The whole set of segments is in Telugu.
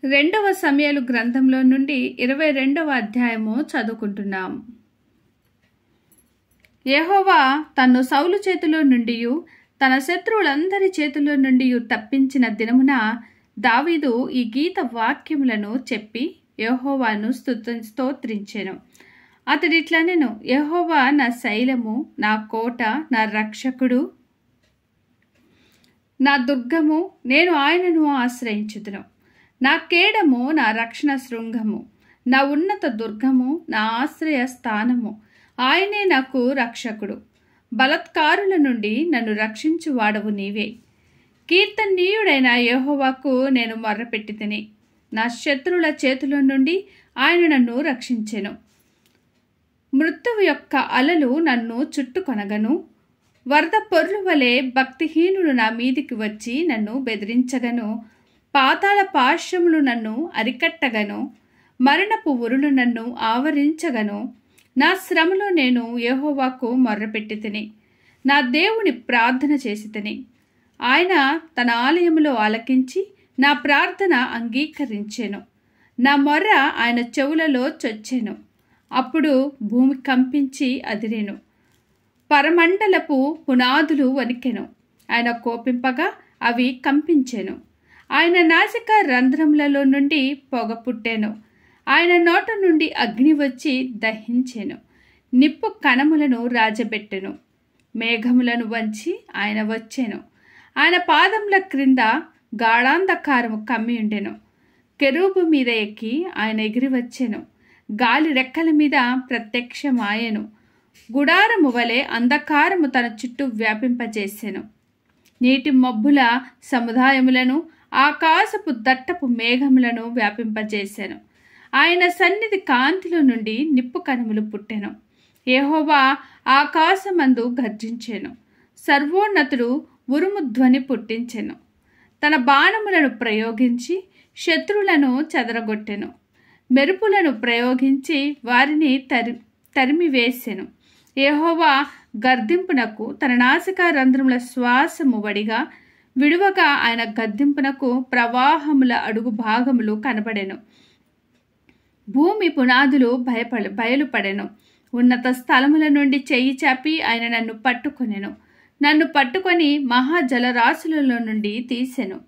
రెండవ సమూయేలు గ్రంథంలో నుండి 22వ అధ్యాయము చదువుకుంటున్నాం. యెహోవా తన్ను సౌలు చేతిలో నుండి తన శత్రువులందరి చేతిలో నుండి తప్పించిన దినమున దావీదు ఈ గీత వాక్యములను చెప్పి యెహోవాను స్తోత్రించెను. అతడిట్లనెను, యెహోవా నా శైలము, నా కోట, నా రక్షకుడు, నా దుర్గము, నేను ఆయనను ఆశ్రయించుదును. నా కేడము, నా రక్షణ శృంగము, నా ఉన్నత దుర్గము, నా ఆశ్రయ స్థానము, ఆయనే నాకు రక్షకుడు. బలత్కారుల నుండి నన్ను రక్షించువాడవు నీవే. కీర్తనీయుడైన యెహోవాకు నేను మొర్రపెట్టితిని. నా శత్రువుల చేతుల నుండి ఆయన నన్ను రక్షించెను. మృత్యువు యొక్క అలలు నన్ను చుట్టుకొనగను, వరద పొర్లు వలె భక్తిహీనులు నా మీదికి వచ్చి నన్ను బెదిరించగను. పాతాళ పార్శ్వములు నన్ను అరికట్టగను, మరణపు ఉరులు నన్ను ఆవరించగను. నా శ్రమలో నేను యెహోవాకు మొర్రపెట్టితిని, నా దేవుని ప్రార్థన చేసితిని. ఆయన తన ఆలయములో ఆలకించి నా ప్రార్థన అంగీకరించెను. నా మొర్ర ఆయన చెవులలో చొచ్చెను. అప్పుడు భూమి కంపించి అదిరెను, పరమండలపు పునాదులు వణికెను. ఆయన కోపింపగా అవి కంపించెను. ఆయన నాసిక రంధ్రములలో నుండి పొగ పుట్టెను. ఆయన నోట నుండి అగ్ని వచ్చి దహించెను. నిప్పు కణములను రాజబెట్టెను. మేఘములను వంచి ఆయన వచ్చెను. ఆయన పాదముల క్రింద గాఢాంధకారము కమ్మియుండెను. కెరూబు మీద ఎక్కి ఆయన ఎగిరి వచ్చెను. గాలి రెక్కల మీద ప్రత్యక్షమాయెను. గుడారము వలె అంధకారము తన చుట్టూ వ్యాపింపజేసెను. నీటి మబ్బుల సముదాయములను, ఆకాశపు దట్టపు మేఘములను వ్యాపింపజేసెను. ఆయన సన్నిధి కాంతిలో నుండి నిప్పు కణములు పుట్టెను. యెహోవా ఆకాశమందు గర్జించెను. సర్వోన్నతుడు ఉరుము ధ్వని పుట్టించెను. తన బాణములను ప్రయోగించి శత్రువులను చెదరగొట్టెను. మెరుపులను ప్రయోగించి వారిని తరిమివేసెను. యెహోవా గర్దింపునకు తన నాసికా రంధ్రముల శ్వాసము వడిగా విడువగా ఆయన గద్దింపునకు ప్రవాహముల అడుగు భాగములు కనబడెను. భూమి పునాదులు బయలుపడెను. ఉన్నత స్థలముల నుండి చెయ్యి చాపి ఆయన నన్ను పట్టుకొనెను. నన్ను పట్టుకొని మహాజలరాశులలో నుండి తీసెను.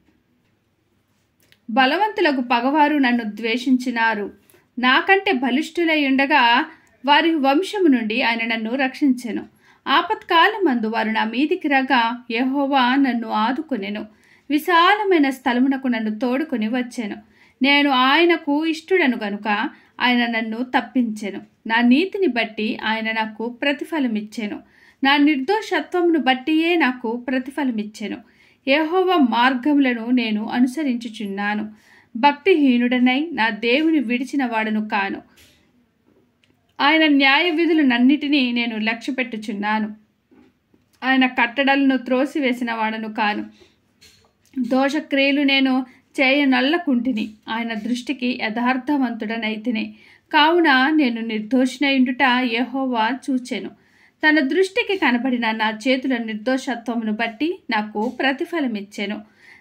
బలవంతులకు పగవారు నన్ను ద్వేషించినారు. నాకంటే బలిష్ఠులై ఉండగా వారి వంశము నుండి ఆయన నన్ను రక్షించెను. ఆపత్కాలమందు వారు నా మీదికి రాగా యెహోవా నన్ను ఆదుకొనెను. విశాలమైన స్థలమునకు నన్ను తోడుకొని వచ్చెను. నేను ఆయనకు ఇష్టుడను గనుక ఆయన నన్ను తప్పించెను. నా నీతిని బట్టి ఆయన నాకు ప్రతిఫలమిచ్చెను. నా నిర్దోషత్వమును బట్టియే నాకు ప్రతిఫలమిచ్చెను. యెహోవా మార్గములను నేను అనుసరించుచున్నాను. భక్తిహీనుడనై నా దేవుని విడిచిన వాడను కాను. ఆయన న్యాయ విధులనన్నిటినీ నేను లక్ష్యపెట్టుచున్నాను. ఆయన కట్టడలను త్రోసివేసిన వాడను కాను. దోషక్రియలు నేను చేయనల్లకుంటిని. ఆయన దృష్టికి యథార్థవంతుడనైతిని. కావున నేను నిర్దోషినయుండుట యెహోవా చూచెను. తన దృష్టికి కనబడిన నా చేతుల నిర్దోషత్వమును బట్టి నాకు ప్రతిఫలమిచ్చెను.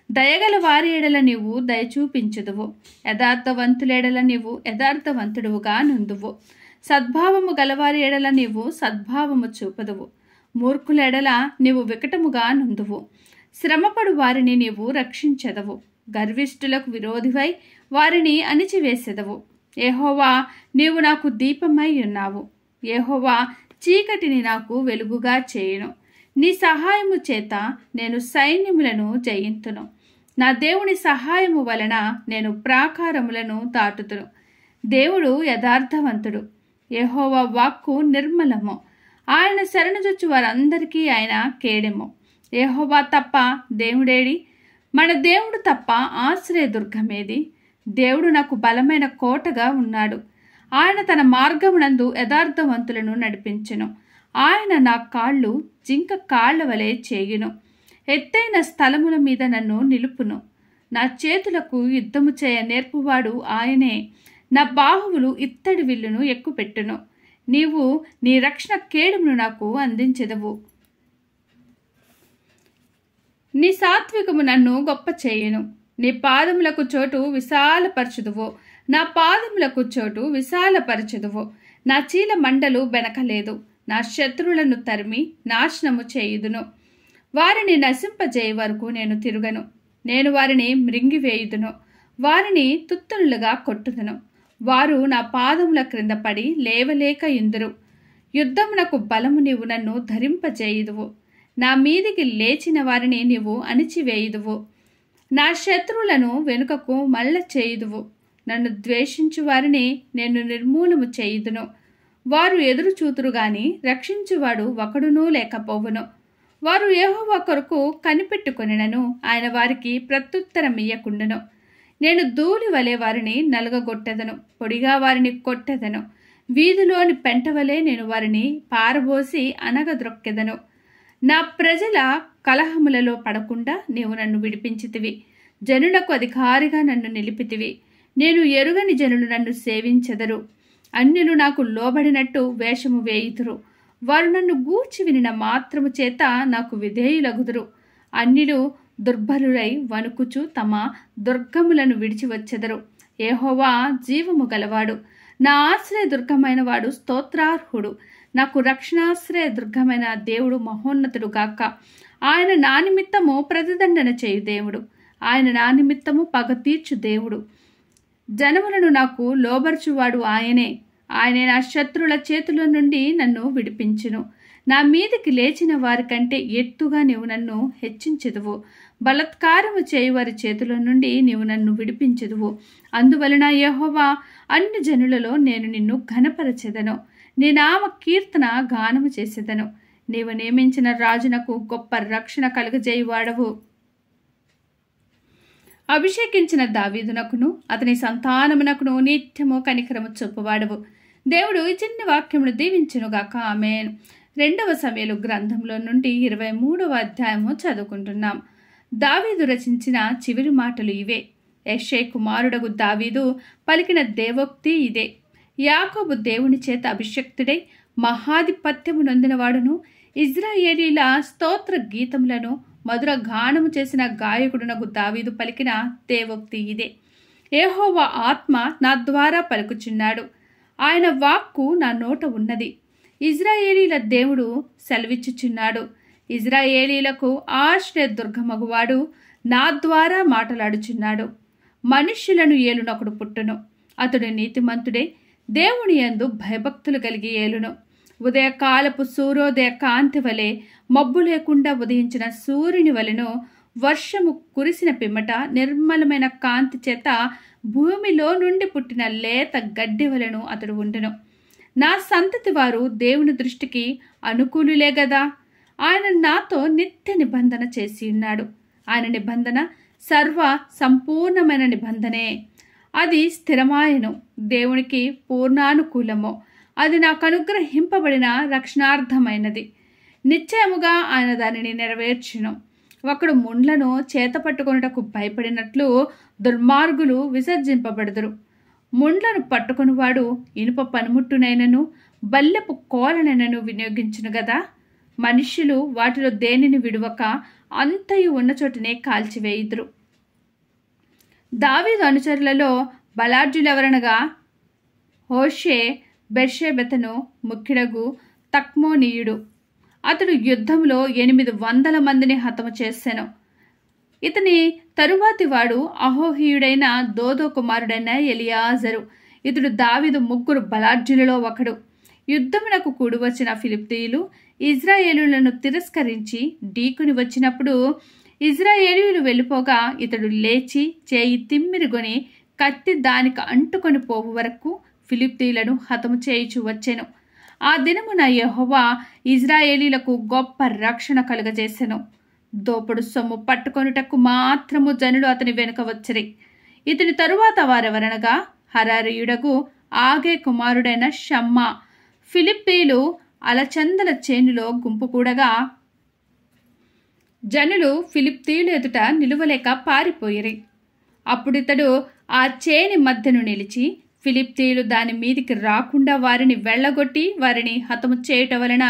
దయగల వారి ఎడల నీవు దయ చూపించుదువు. యథార్థవంతులెడల నీవు యథార్థవంతుడువుగా నుందువు. సద్భావము గలవారి ఎడల నీవు సద్భావము చూపదువు. మూర్ఖుల ఎడల నీవు వికటముగా నుందువు. శ్రమపడు వారిని నీవు రక్షించెదవు. గర్విష్ఠులకు విరోధివై వారిని అణిచివేసెదవు. యెహోవా, నీవు నాకు దీపమై ఉన్నావు. యెహోవా, చీకటిని నాకు వెలుగుగా చేయును. నీ సహాయము చేత నేను సైన్యములను జయింతును. నా దేవుని సహాయము వలన నేను ప్రాకారములను దాటుతును. దేవుడు యథార్థవంతుడు. యెహోవా వాక్కు నిర్మలము. ఆయన శరణుజొచ్చు వారందరికీ ఆయన కేడెము. యెహోవా తప్ప దేవుడేడి? మన దేవుడు తప్ప ఆశ్రయదుర్గమేది? దేవుడు నాకు బలమైన కోటగా ఉన్నాడు. ఆయన తన మార్గమునందు యథార్థవంతులను నడిపించెను. ఆయన నా కాళ్ళు జింక కాళ్ల వలె చేయును. ఎత్తైన స్థలముల మీద నన్ను నిలుపును. నా చేతులకు యుద్ధము చేయ నేర్పువాడు ఆయనే. నా బాహువులు ఇత్తడి విల్లును ఎక్కుపెట్టును. నీవు నీ రక్షణ కేడుమును నాకు అందించెదవు. నీ సాత్వికము నన్ను గొప్ప చేయును. నీ పాదములకు చోటు విశాలపరచుదువు, నా పాదములకు చోటు విశాలపరచుదువు. నా చీల మండలు బెనకలేదు, నా శత్రువులను తరిమి నాశనము చేయుదును. వారిని నశింపజేయ వరకు నేను తిరుగను. నేను వారిని మృంగివేయుదును, వారిని తుత్తులుగా కొట్టుదును. వారు నా పాదముల క్రింద పడి లేవలేక ఇందురు. యుద్ధమునకు బలము నీవు నన్ను ధరింపజేయుదువు, నా మీదికి లేచిన వారిని నీవు అణిచివేయుదువు. నా శత్రువులను వెనుకకు మళ్ళ చేయుదువు. నన్ను ద్వేషించు వారిని నేను నిర్మూలము చేయుదును. వారు ఎదురు చూతురు గాని రక్షించువాడు ఒకడునూ లేకపోవును. వారు యెహోవా కొరకు కనిపెట్టుకొనినను ఆయన వారికి ప్రత్యుత్తరమియ్యకుండును. నేను ధూళి వలె వారిని నలగగొట్టెదను, పొడిగా వారిని కొట్టెదను. వీధిలోని పెంటవలే నేను వారిని పారబోసి అనగద్రొక్కెదను. నా ప్రజల కలహములలో పడకుండా నీవు నన్ను విడిపించితివి. జనులకు అధికారిగా నన్ను నిలిపితివి. నేను ఎరుగని జనులు నన్ను సేవించెదరు. అన్యులు నాకు లోబడినట్టు వేషము వేయుదురు. వారు నన్ను గూర్చి వినిన మాత్రము చేత నాకు విధేయులగుదురు. అన్యులు దుర్బలురై వణుకుచు తమ దుర్గములను విడిచి వచ్చెదరు. యెహోవా జీవము గలవాడు, నా ఆశ్రయ దుర్గమైన వాడు స్తోత్రార్హుడు. నాకు రక్షణాశ్రయ దుర్గమైన దేవుడు మహోన్నతుడు గాక. ఆయన నా నిమిత్తము ప్రతిదండన చేయు దేవుడు, ఆయన నా నిమిత్తము పగ తీర్చు దేవుడు. జనములను నాకు లోబర్చువాడు ఆయనే. ఆయనే నా శత్రువుల చేతుల నుండి నన్ను విడిపించును. నా మీదికి లేచిన వారి కంటే ఎత్తుగా నీవు నన్ను హెచ్చించెదువు. బలత్కారము చేయువారి చేతుల నుండి నీవు నన్ను విడిపించెదువు. అందువలన యెహోవా, అన్ని జనులలో నేను నిన్ను ఘనపరచెదను. నీ నామ కీర్తన గానము చేసేదను. నీవు నియమించిన రాజునకు గొప్ప రక్షణ కలుగజేయువాడవు. అభిషేకించిన దావీదునకును అతని సంతానమునకును నిత్యము కనికరము చూపువాడవు. దేవుడు ఈ చిన్న వాక్యమును దీవించునుగాక. ఆమేన్. 2వ సమూయేలు గ్రంథంలో నుండి 23వ అధ్యాయము చదువుకుంటున్నాం. దావీదు రచించిన చివరి మాటలు ఇవే. యెషై కుమారుడగు దావీదు పలికిన దేవోక్తి ఇదే. యాకోబు దేవుని చేత అభిషక్తుడై మహాధిపత్యము నొందినవాడును, ఇజ్రాయేలీల స్తోత్ర గీతములను మధుర గానము చేసిన గాయకుడునగు దావీదు పలికిన దేవోక్తి ఇదే. యెహోవా ఆత్మ నా ద్వారా పలుకుచున్నాడు, ఆయన వాక్కు నా నోట ఉన్నది. ఇజ్రాయేలీల దేవుడు సెలవిచ్చుచున్నాడు. ఇజ్రాయేలీలకు ఆశ్రయ దుర్గమగువాడు నా ద్వారా మాటలాడుచున్నాడు. మనుష్యులను ఏలునొకడు పుట్టును, అతడు నీతిమంతుడే, దేవుని యందు భయభక్తులు కలిగి ఏలును. ఉదయకాలపు సూర్యోదయ కాంతి వలె, మబ్బు లేకుండా ఉదయించిన సూర్యుని వలెను, వర్షము కురిసిన పిమ్మట నిర్మలమైన కాంతి చేత భూమిలో నుండి పుట్టిన లేత గడ్డి వలెను అతడు ఉండును. నా సంతతి వారు దేవుని దృష్టికి అనుకూలులే గదా. ఆయన నాతో నిత్య నిబంధన చేసి ఉన్నాడు. ఆయన నిబంధన సర్వ సంపూర్ణమైన నిబంధనే. అది స్థిరమాయను, దేవునికి పూర్ణానుకూలము. అది నాకు అనుగ్రహింపబడిన రక్షణార్థమైనది. నిశ్చయముగా ఆయన దానిని నెరవేర్చును. ఒకడు ముండ్లను చేత పట్టుకొనుటకు భయపడినట్లు దుర్మార్గులు విసర్జింపబడుదురు. ముండ్లను పట్టుకొనివాడు ఇనుప పనిముట్టునైనను బల్లెపు కోలనైనను వినియోగించును గదా. మనుష్యులు వాటిలో దేనిని విడువక అంతయు ఉన్న చోటనే కాల్చివేయుదురు. దావీదు అనుచరులలో బలార్జులెవరనగా హోషే బెర్షెబెతను ముఖ్యుడగు తక్మోనీయుడు. అతడు యుద్ధంలో 800 మందిని హతము చేసెను. ఇతని తరువాతి వాడు అహోహీయుడైన దోదో కుమారుడైన ఎలియాజరు. ఇతడు దావీదు 3 బలార్జులలో ఒకడు. యుద్ధమునకు కూడి వచ్చిన ఫిలిష్తీయులు ఇజ్రాయేలీయులను తిరస్కరించి ఢీకుని వచ్చినప్పుడు ఇజ్రాయేలీయులు వెళ్ళిపోగా ఇతడు లేచి చేయి తిమ్మిరిగొని కత్తి దానికి అంటుకొని పోవు వరకు ఫిలిష్తీయులను హతము చేయుచు వచ్చెను. ఆ దినమున యెహోవా ఇజ్రాయేలీలకు గొప్ప రక్షణ కలుగజేసెను. దోపుడు సొమ్ము పట్టుకొనుటకు మాత్రము జనులు అతని వెనుక వచ్చిరి. ఇతని తరువాత వారెవరనగా హరారీయుడగు ఆగే కుమారుడైన షమ్మా. ఫిలిష్తీయులు అలచందల చేనులో గుంపు కూడగా జనులు ఫిలిష్తీయుల ఎదుట నిలువలేక పారిపోయిరి. అప్పుడితడు ఆ చేని మధ్యను నిలిచి ఫిలిష్తీయులు దాని మీదికి రాకుండా వారిని వెళ్ళగొట్టి వారిని హతము చేయుట వలన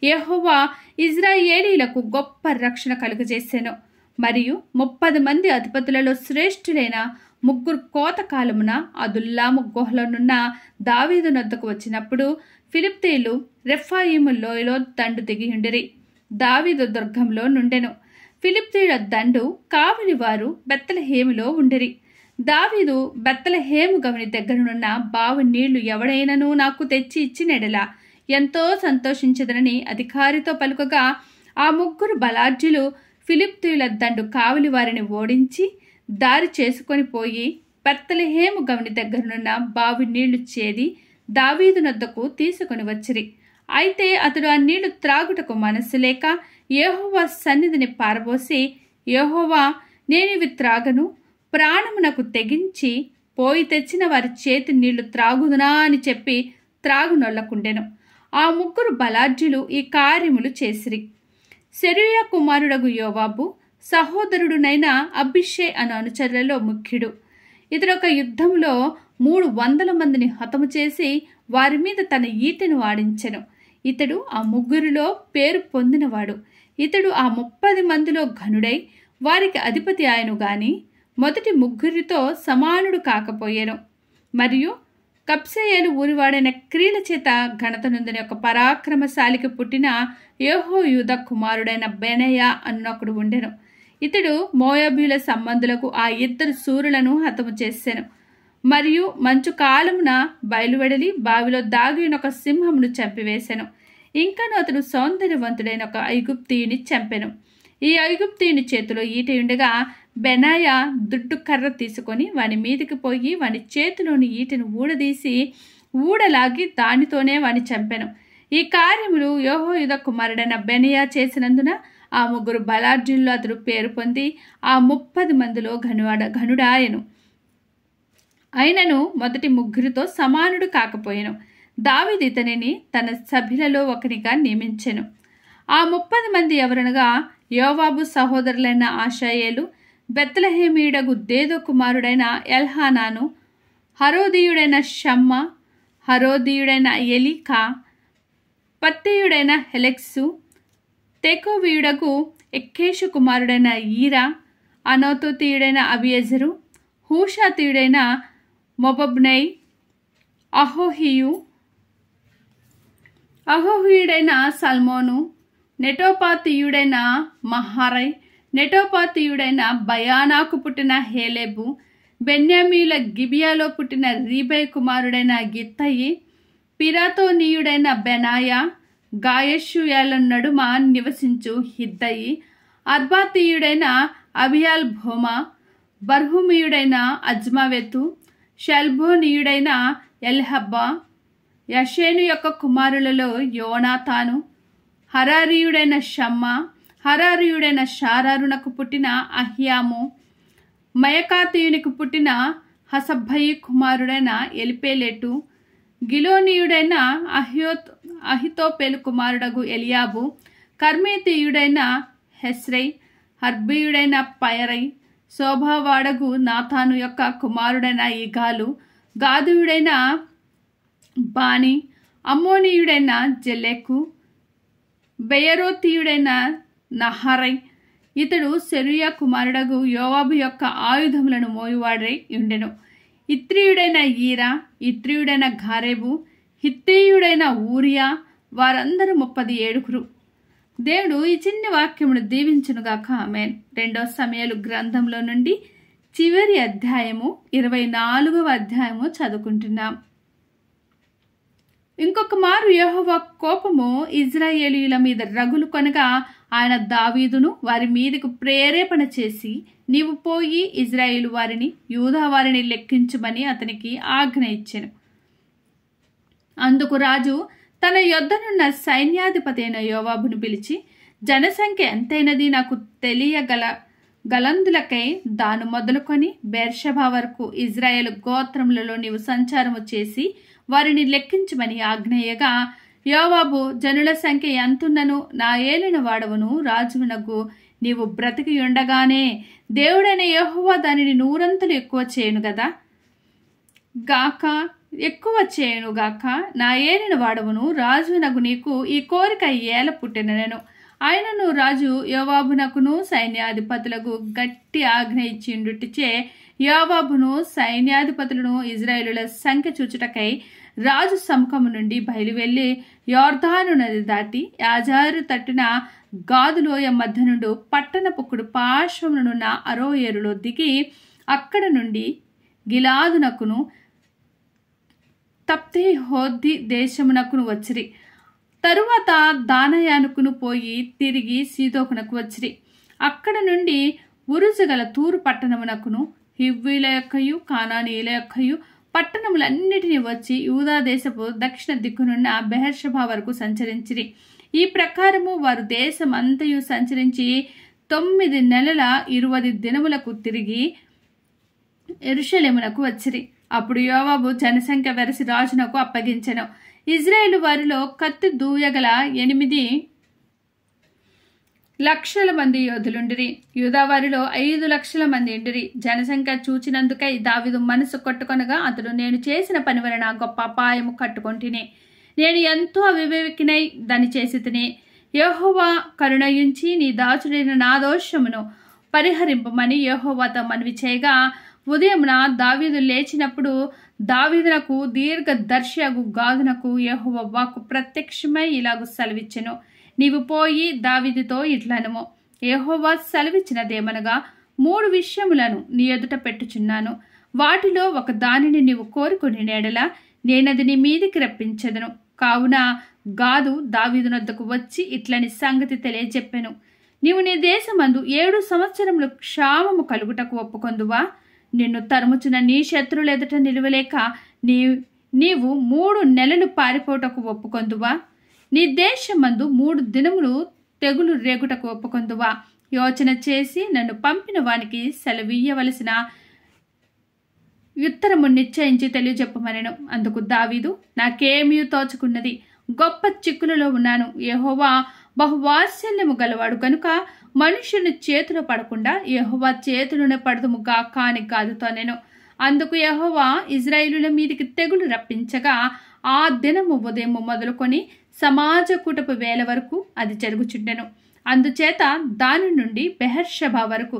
యెహోవా ఇజ్రాయేలీలకు గొప్ప రక్షణ కలుగజేసెను. మరియు 30 మంది అధిపతులలో శ్రేష్ఠులైన 3 కోతకాలమున అదుల్లాము గుహలోనున్న దావీదు నొద్దకు వచ్చినప్పుడు ఫిలిష్తీయులు రెఫాయిము లోయలో దండు దిగియుండిరి. దావీదు దుర్గంలో నుండెను. ఫిలిష్తీయుల దండు కావలి వారు బెత్లెహేములో ఉండిరి. దావీదు బెత్లెహేము గవని దగ్గరనున్న బావి నీళ్లు ఎవడైనను నాకు తెచ్చి ఇచ్చినెడలా ఎంతో సంతోషించదనని అధికారితో పలుకగా, ఆ 3 బలాఢ్యులు ఫిలిష్తీయుల దండు కావలి వారిని ఓడించి దారి చేసుకొని పోయి బెత్లెహేము గవని దగ్గరనున్న బావి నీళ్లు చేది దావీదు నొద్దకు తీసుకొని వచ్చిరి. అయితే అతడు ఆ నీళ్లు త్రాగుటకు మనస్సు లేక యెహోవా సన్నిధిని పారబోసి, యెహోవా, నేనివి త్రాగను, ప్రాణమునకు తెగించి పోయి తెచ్చిన వారి చేతి నీళ్లు త్రాగుదునా అని చెప్పి త్రాగునొల్లకుండెను. ఆ 3 బలాఢ్యులు ఈ కార్యములు చేసిరి. సెరూయా కుమారుడగు యోవాబు సహోదరుడునైన అబిషై అను అనుచరులలో ముఖ్యుడు. ఇతడొక యుద్ధంలో 300 మందిని హతము చేసి వారి మీద తన ఈటెను వాడించెను. ఇతడు ఆ 3 పేరు పొందినవాడు. ఇతడు ఆ 30 మందిలో ఘనుడై వారికి అధిపతి ఆయను గాని మొదటి 3 సమానుడు కాకపోయాను. మరియు కబ్సెయేలు ఊరివాడైన క్రీల చేత ఘనత నొందిన ఒక పరాక్రమశాలికి పుట్టిన యెహోయూదా కుమారుడైన బెనయా అన్నొకడు ఉండెను. ఇతడు మోయాబీయుల సంబంధులకు ఆ 2 శూరులను హతము చేసెను. మరియు మంచు కాలమున బయలువెడలి బావిలో దాగిన ఒక సింహమును చంపివేశెను. ఇంకను అతడు సౌందర్యవంతుడైన ఒక ఐగుప్తీయుని చంపెను. ఈ ఐగుప్తీయుని చేతిలో ఈటెయుండగా బెనాయా దుడ్డు కర్ర తీసుకొని వాని మీదికి పోయి వాని చేతిలోని ఈటెను ఊడదీసి ఊడలాగి దానితోనే వాని చంపెను. ఈ కార్యములు యెహోయూదా కుమారుడైన బెనయా చేసినందున ఆ 3 బలాఢ్యుల్లో అతడు పేరు పొంది ఆ 30 మందిలో ఘనుడాయను. అయినను మొదటి 3 సమానుడు కాకపోయెను. దావీదు ఇతనిని తన సభ్యులలో ఒకనిగా నియమించెను. ఆ 30 మంది ఎవరనగా యోవాబు సహోదరులైన ఆషాయేలు, బెత్లెహేమీయుడగు దేదో కుమారుడైన ఎల్హానాను, హరోదీయుడైన షమ్మ, హరోదీయుడైన ఎలీకా, పత్తీయుడైన హెలెక్సు, తెకోవీయుడగు ఎక్కేషు కుమారుడైన ఈరా, అనోతోతీయుడైన అబియెజరు, హూషాతీయుడైన మొబబ్నై, అహోహీయుడైన సల్మోను, నెటోపాతీయుడైన మహారై, నెటోపాతీయుడైన బయానాకు పుట్టిన హేలెబు, బెన్యామీయుల గిబియాలో పుట్టిన రీబై కుమారుడైన గిత్తయి, పిరాతోనీయుడైన బెనాయా, గాయషుయాల నడుమ నివసించు హిద్దయి, అర్బాతీయుడైన అబియాల్ భోమా, బర్హుమీయుడైన అజ్మావెతు, షల్బోనీయుడైన ఎల్హబ్బా, యషేను యొక్క కుమారులలో యోనాతాను, హరారీయుడైన షమ్మ, హరారీయుడైన షారారునకు పుట్టిన అహ్యాము, మయకాతీయునికి పుట్టిన హసబ్బయి కుమారుడైన ఎలిపేలెటు, గిలోనీయుడైన అహితోపేలు కుమారుడగు ఎలియాబు, కర్మేతీయుడైన హెస్రై, హర్బీయుడైన పయరై, శోభావాడగు నాతాను యొక్క కుమారుడైన ఇగాలు, గాదుయుడైన బాని, అమ్మోనీయుడైన జెలెకు, బెయరోతీయుడైన నహరై. ఇతడు సెరూయా కుమారుడగు యోవాబు యొక్క ఆయుధములను మోయువాడై ఉండెను. ఇత్రీయుడైన ఈరా, ఇత్రీయుడైన గారేబు, హిత్తీయుడైన ఊరియా, వారందరూ 37. దేవుడు ఈ చిన్ని వాక్యమును దీవించునుగాక. ఆమేన్. 2 సమూయేలు గ్రంథంలో నుండి చివరి అధ్యాయము 24వ అధ్యాయము చదువుకుంటున్నాం. ఇంకొక మారు యెహోవా కోపము ఇజ్రాయేలీయుల మీద రగులు కొనగా ఆయన దావీదును వారి మీదకు ప్రేరేపణ చేసి, నీవు పోయి ఇజ్రాయేలు వారిని యూదా వారిని లెక్కించుమని అతనికి ఆజ్ఞ ఇచ్చెను. అందుకు రాజు తన యొద్దనున్న సైన్యాధిపతి అయిన యోవాబును పిలిచి, జనసంఖ్య ఎంతైనది నాకు గలందులకై దాను మొదలుకొని బెర్షెబా వరకు ఇజ్రాయేలు గోత్రములలో నీవు సంచారము చేసి వారిని లెక్కించమని ఆజ్ఞేయగా, యోవాబు, జనుల సంఖ్య ఎంతున్నను నా ఏలిన వాడవును రాజునకు నీవు బ్రతికి ఉండగానే దేవుడైన యెహోవా దానిని 100 ఎక్కువ చేయను గదా గాక ఎక్కువ చేయనుగాక. నా ఏలిన వాడవును రాజునకు నీకు ఈ కోరిక ఏల పుట్టినను ఆయనను రాజు యోవాబునకును సైన్యాధిపతులకు గట్టి ఆజ్ఞ ఇచ్చిండుటిచే యోవాబును సైన్యాధిపతులను ఇజ్రాయేలుల సంఖ్య చూచుటకై రాజు సముఖము నుండి బయలువెళ్లి యోర్దాను నది దాటి యాజారు తట్టున గాదులోయ మధ్య నుండి పట్టణపుక్కుడు పార్శ్వమునున్న అరోయేరులో దిగి అక్కడ నుండి గిలాదునకును తప్తేహోద్ది దేశమునకును వచ్చిరి. తరువాత దానయానుకును పోయి తిరిగి సీదోకునకు వచ్చిరి. అక్కడ నుండి ఉరుజగల తూరు పట్టణమునకును హివ్వీల యొక్కయు కానానీయుల యొక్కయు పట్టణములన్నిటినీ వచ్చి యూదా దేశపు దక్షిణ దిక్కునున్న బెహర్షబా వరకు సంచరించిరి. ఈ ప్రకారము వారు దేశం అంతయు సంచరించి 9 నెలల 20 దినములకు తిరిగి యెరూషలేమునకు వచ్చిరి. అప్పుడు యోవాబు జనసంఖ్య వెరసి రాజునకు అప్పగించెను. ఇజ్రాయేలు వారిలో కత్తి దూయగల 8 లక్షల మంది యోధులుండిరి. యూదా వారిలో 5 లక్షల మంది ఉండిరి. జనసంఖ్య చూచినందుకై దావీదు మనసు కొట్టుకొనగా అతడు, నేను చేసిన పని వలన గొప్ప అపాయము కట్టుకొంటిని. నేను ఎంతో అవివేకినై దాన్ని చేసి తిని. యెహోవా కరుణయించి నీ దాసుడైన నా దోషమును పరిహరింపమని యెహోవాతో మనవి చేయగా, ఉదయమున దావీదు లేచినప్పుడు దావీదునకు దీర్ఘదర్శియగు గాదునకు యెహోవా వాక్కు ప్రత్యక్షమై ఇలాగు సెలవిచ్చెను. నీవు పోయి దావీదుతో ఇట్లనుము, యెహోవా సెలవిచ్చినదేమనగా, 3 విషయములను నీ ఎదుట పెట్టుచున్నాను. వాటిలో ఒక దానిని నీవు కోరుకుని నేడలా నేనది నీ మీదికి రప్పించెదను. కావున గాదు దావీదునొద్దకు వచ్చి ఇట్లని సంగతి తెలియజెప్పెను. నీవు నీ దేశమందు 7 సంవత్సరములు క్షామము కలుగుటకు ఒప్పుకొందువా? నిన్ను తరుముచున్న నీ శత్రువుల ఎదుట నిలువలేక నీవు 3 నెలలు పారిపోటకు ఒప్పుకొందువా? నీ దేశమందు 3 దినములు తెగులు రేగుటకు ఒప్పుకొందువా? యోచన చేసి నన్ను పంపిన వానికి సెలవీయవలసిన ఉత్తరము నిశ్చయించి తెలియజెప్పమనెను. అందుకు దావీదు, నాకేమీ తోచుకున్నది, గొప్ప చిక్కులలో ఉన్నాను. యెహోవా బహువాత్సల్యము గలవాడు గనుక మనుష్యుని చేతిలో పడకుండా యెహోవా చేతులను పడదుము గాక అని గాదుతో నేను. అందుకు యెహోవా ఇజ్రాయేలుల మీదికి తెగులు రప్పించగా ఆ దినము ఉదయం మొదలుకొని సమాజ కూటపు వేళ వరకు అది జరుగుచుండెను. అందుచేత దాని నుండి బెహర్షబా వరకు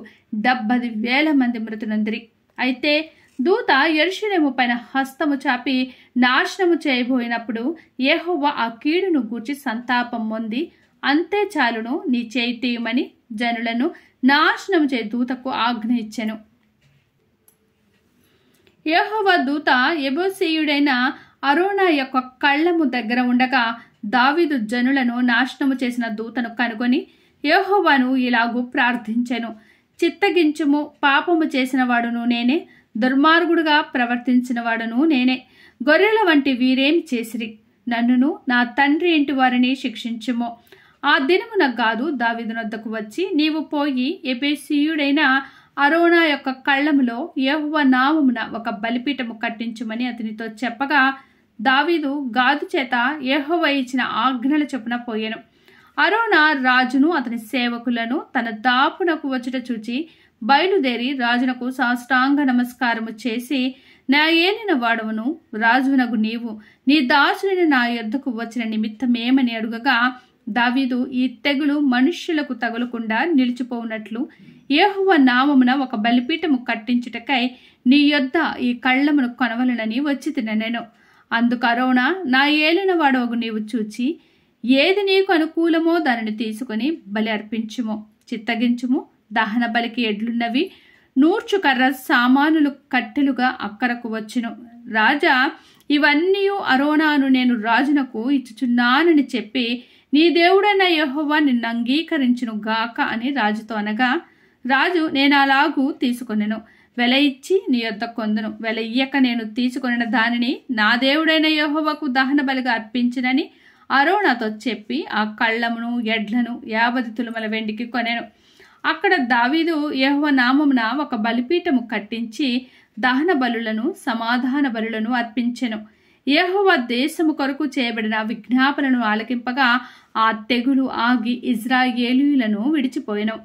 70,000 మంది మృతునందిరి. అయితే దూత యెరూషలేము పైన హస్తము చాపి నాశనము చేయబోయినప్పుడు యెహోవా ఆ కీడును గూర్చి సంతాపం పొంది, అంతే చాలును, నీ చేయి తీయమని జనులను నాశనము చేయ దూతకు ఆజ్ఞ ఇచ్చెను. యెహోవా దూత యెబూసీయుడైన అరోనా యొక్క కళ్ళము దగ్గర ఉండగా దావీదు జనులను నాశనము చేసిన దూతను కనుగొని యెహోవాను ఇలాగూ ప్రార్థించెను, చిత్తగించుము, పాపము చేసిన వాడును నేనే, దుర్మార్గుడుగా ప్రవర్తించిన వాడును నేనే. గొర్రెల వంటి వీరేమి చేసిరి, నన్నును నా తండ్రి ఇంటి వారిని శిక్షించుము. ఆ దినమున గాదు దావీదునొద్దకు వచ్చి, నీవు పోయి యెబూసీయుడైన అరోనా యొక్క కళ్ళములో యెహోవా నామమున ఒక బలిపీఠము కట్టించుమని అతనితో చెప్పగా, దావీదు గాదు చేత యెహోవా ఇచ్చిన ఆజ్ఞల చొప్పున పోయెను. అరోనా రాజును అతని సేవకులను తన దాపునకు వచ్చుట చూచి బయలుదేరి రాజునకు సాష్టాంగ నమస్కారము చేసి, నా ఏలిన వాడవును రాజునగు నీవు నీ దాసుని నా యొద్దకు వచ్చిన నిమిత్తమేమని అడుగగా, దావీదు, ఈ తెగులు మనుష్యులకు తగులకుండా నిలిచిపోవునట్లు యెహోవా నామమున ఒక బలిపీఠము కట్టించుటకై నీ యొద్ద ఈ కళ్ళమును కొనవలనని వచ్చి తినెను. అందుకు అరోనా, నా ఏలిన వాడవగు నీవు చూచి ఏది నీకు అనుకూలమో దానిని తీసుకుని బలి అర్పించుము, చిత్తగించుము. దహన బలికి ఎడ్లున్నవి, నూర్చుకర్ర సామానులు కట్టెలుగా అక్కరకు వచ్చును. రాజా, ఇవన్నీ అరోనాను నేను రాజునకు ఇచ్చుచున్నానని చెప్పి నీ దేవుడైన యెహోవా నిన్ను అంగీకరించును గాక అని రాజుతో అనగా, రాజు, నేను అలాగూ తీసుకొనెను, వెల ఇచ్చి నీ యొద్ద కొందును, వెల ఇయ్యక నేను తీసుకొనిన దానిని నా దేవుడైన యెహోవాకు దహన బలిగా అర్పించినని అరోనాతో చెప్పి ఆ కళ్ళమును ఎడ్లను 50 తులముల వెండికి కొనెను. అక్కడ దావీదు యెహోవా నామమున ఒక బలిపీఠము కట్టించి దహన బలులను సమాధాన బలులను అర్పించెను. యెహోవా దేశము కొరకు చేయబడిన విజ్ఞాపనను ఆలకింపగా ఆ తెగులు ఆగి ఇజ్రాయేలీయులను విడిచిపోయెను.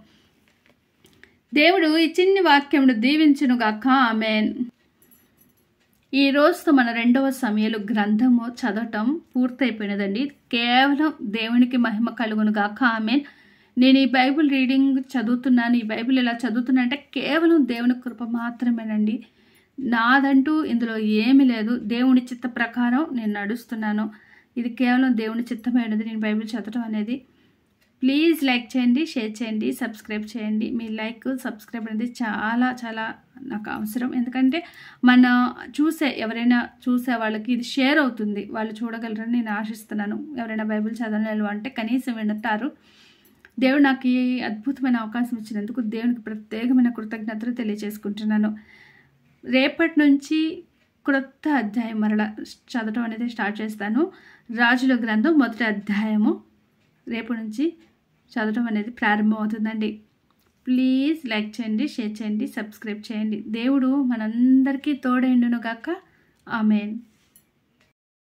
దేవుడు ఈ చిన్ని వాక్యమును దీవించునుగాక. ఆమేన్. ఈ రోజుతో మన 2వ సమూయేలు గ్రంథము చదవటం పూర్తయిపోయినదండి. కేవలం దేవునికి మహిమ కలుగునుగాక. ఆమేన్. నేను ఈ బైబిల్ రీడింగ్ చదువుతున్నాను, ఈ బైబిల్ ఇలా చదువుతున్నా అంటే కేవలం దేవుని కృప మాత్రమేనండి. నాదంటూ ఇందులో ఏమీ లేదు. దేవుని చిత్త ప్రకారం నేను నడుస్తున్నాను. ఇది కేవలం దేవుని చిత్తమైనది నేను బైబిల్ చదవడం అనేది. ప్లీజ్ లైక్ చేయండి, షేర్ చేయండి, సబ్స్క్రైబ్ చేయండి. మీ లైక్, సబ్స్క్రైబ్ అనేది చాలా చాలా నాకు అవసరం. ఎందుకంటే ఎవరైనా చూసే వాళ్ళకి ఇది షేర్ అవుతుంది, వాళ్ళు చూడగలరని నేను ఆశిస్తున్నాను. ఎవరైనా బైబిల్ చదవలేరు అంటే కనీసం వింటారు. దేవుడు నాకు ఈ అద్భుతమైన అవకాశం ఇచ్చినందుకు దేవునికి ప్రత్యేకమైన కృతజ్ఞతలు తెలియజేసుకుంటున్నాను. రేపటి నుంచి క్రొత్త అధ్యాయం మరలా చదవడం అనేది స్టార్ట్ చేస్తాను. రాజుల గ్రంథం మొదటి అధ్యాయము రేపు నుంచి చదవడం అనేది ప్రారంభం అవుతుందండి. ప్లీజ్ లైక్ చేయండి, షేర్ చేయండి, సబ్స్క్రైబ్ చేయండి. దేవుడు మనందరికీ తోడైండును గాక. ఆమేన్.